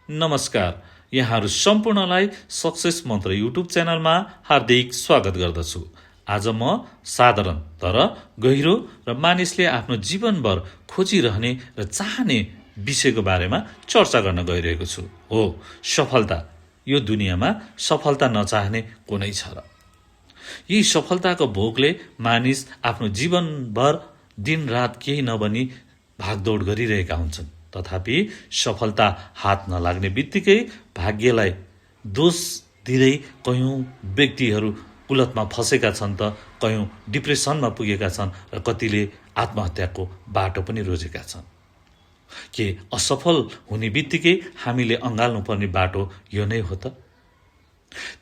नमस्कार, यहाँहरू सम्पूर्णलाई सक्सेस मन्त्र युट्युब च्यानलमा हार्दिक स्वागत गर्दछु। आज म साधारण तर गहिरो र मानिसले आफ्नो जीवनभर खोजिरहने र चाहने विषयको बारेमा चर्चा गर्न गइरहेको छु। हो, सफलता। यो दुनियाँमा सफलता नचाहने कुनै छ र? यी सफलताको भोकले मानिस आफ्नो जीवनभर दिनरात केही नबनी भागदौड गरिरहेका हुन्छन्। तथापि सफलता हात नलाग्ने बित्तिकै भाग्यलाई दोष दिँदै कयौं व्यक्तिहरू कुलतमा फँसेका छन् त कयौं डिप्रेसनमा पुगेका छन् र कतिले आत्महत्याको बाटो पनि रोजेका छन्। के असफल हुने बित्तिकै हामीले अँगाल्नुपर्ने बाटो यो नै हो त?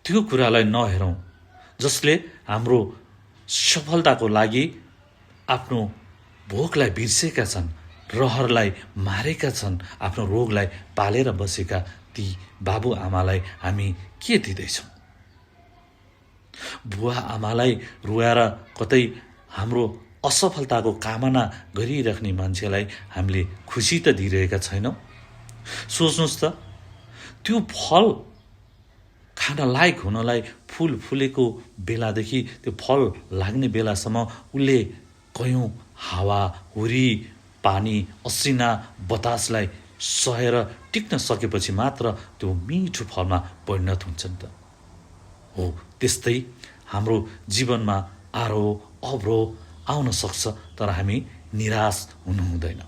त्यो कुरालाई नहेरौँ जसले हाम्रो सफलताको लागि आफ्नो भोकलाई बिर्सेका छन्, रहरलाई मारेका छन्, आफ्नो रोगलाई पालेर बसेका ती बाबुआमालाई हामी के दिँदैछौँ? बुवा आमालाई रुवाएर कतै हाम्रो असफलताको कामना गरिराख्ने मान्छेलाई हामीले खुसी त दिइरहेका छैनौँ। सोच्नुहोस् त, त्यो फल खान लायक हुनलाई फुल फुलेको बेलादेखि त्यो फल लाग्ने बेलासम्म उसले कयौं हावा हुरी पानी असिना बतासलाई सहेर टिक्न सकेपछि मात्र त्यो मिठो फलमा परिणत हुन्छन् त। हो, त्यस्तै हाम्रो जीवनमा आरोह अवरोह आउन सक्छ, तर हामी निराश हुनु हुँदैन।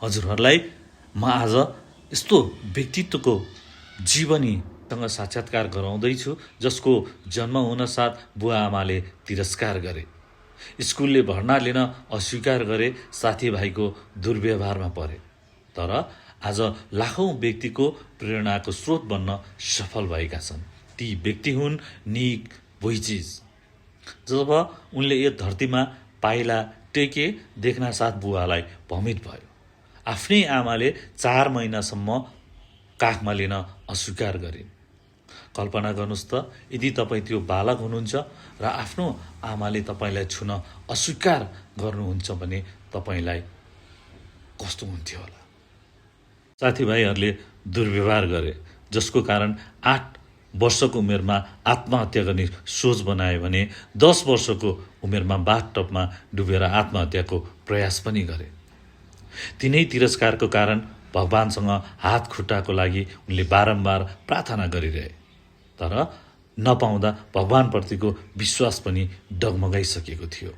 हजुरहरूलाई म आज यस्तो व्यक्तित्वको जीवनीसँग साक्षात्कार गराउँदैछु जसको जन्म हुनसाथ बुवा आमाले तिरस्कार गरे, स्कुलले भर्ना लिन अस्वीकार गरे, साथीभाइको दुर्व्यवहारमा परे, तर आज लाखौं व्यक्तिको प्रेरणाको स्रोत बन्न सफल भएका छन्। ती व्यक्ति हुन् निक वुइचिच। जब उनले यो धरतीमा पाइला टेके देख्नासाथ बुवालाई भमित भयो। आफ्नै आमाले 4 महिनासम्म काखमा लिन अस्वीकार गरिन्। कल्पना गर्नुहोस् त, यदि तपाईँ त्यो बालक हुनुहुन्छ र आफ्नो आमाले तपाईँलाई छुन अस्वीकार गर्नुहुन्छ भने तपाईँलाई कस्तो हुन्थ्यो होला? साथीभाइहरूले दुर्व्यवहार गरे, जसको कारण 8 वर्षको उमेरमा आत्महत्या गर्ने सोच बनायो भने 10 वर्षको उमेरमा बाथटबमा डुबेर आत्महत्याको प्रयास पनि गरे। तिनै तिरस्कारको कारण भगवानसँग हात खुट्टाको लागि उनले बारम्बार प्रार्थना गरिरहे, तर नपाउँदा भगवानप्रतिको विश्वास पनि डगमगाइसकेको थियो।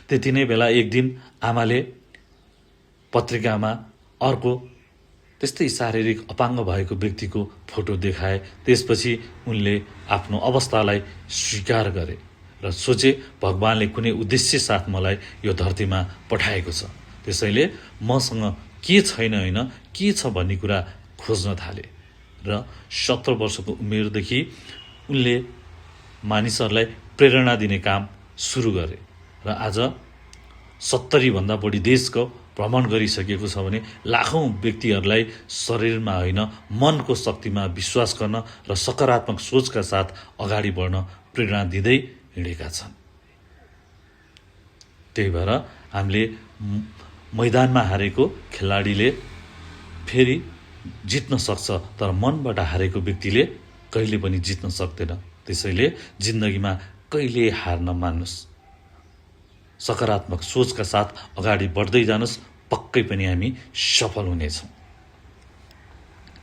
त्यति नै बेला एक दिन आमाले पत्रिकामा अर्को त्यस्तै शारीरिक अपाङ्ग भएको व्यक्तिको फोटो देखाए। त्यसपछि उनले आफ्नो अवस्थालाई स्वीकार गरे र सोचे भगवानले कुनै उद्देश्य साथ मलाई यो धरतीमा पठाएको छ, त्यसैले मसँग के छैन होइन के छ भन्ने कुरा खोज्न थाले र 17 वर्षको उमेरदेखि उनले मानिसहरूलाई प्रेरणा दिने काम सुरु गरे र आज 70 भन्दा बढी देशको भ्रमण गरिसकेको छ भने लाखौं व्यक्तिहरूलाई शरीरमा होइन मनको शक्तिमा विश्वास गर्न र सकारात्मक सोचका साथ अगाडि बढ्न प्रेरणा दिँदै हिँडेका छन्। त्यही भएर हामीले मैदानमा हारेको खेलाडीले फेरि जित्न सक्छ, तर मनबाट हारेको व्यक्तिले कहिले पनि जित्न सक्दैन। त्यसैले जिन्दगीमा कहिले हार नमान्नुस्, सकारात्मक सोचका साथ अगाडि बढ्दै जानुस्, पक्कै पनि हामी सफल हुनेछौँ।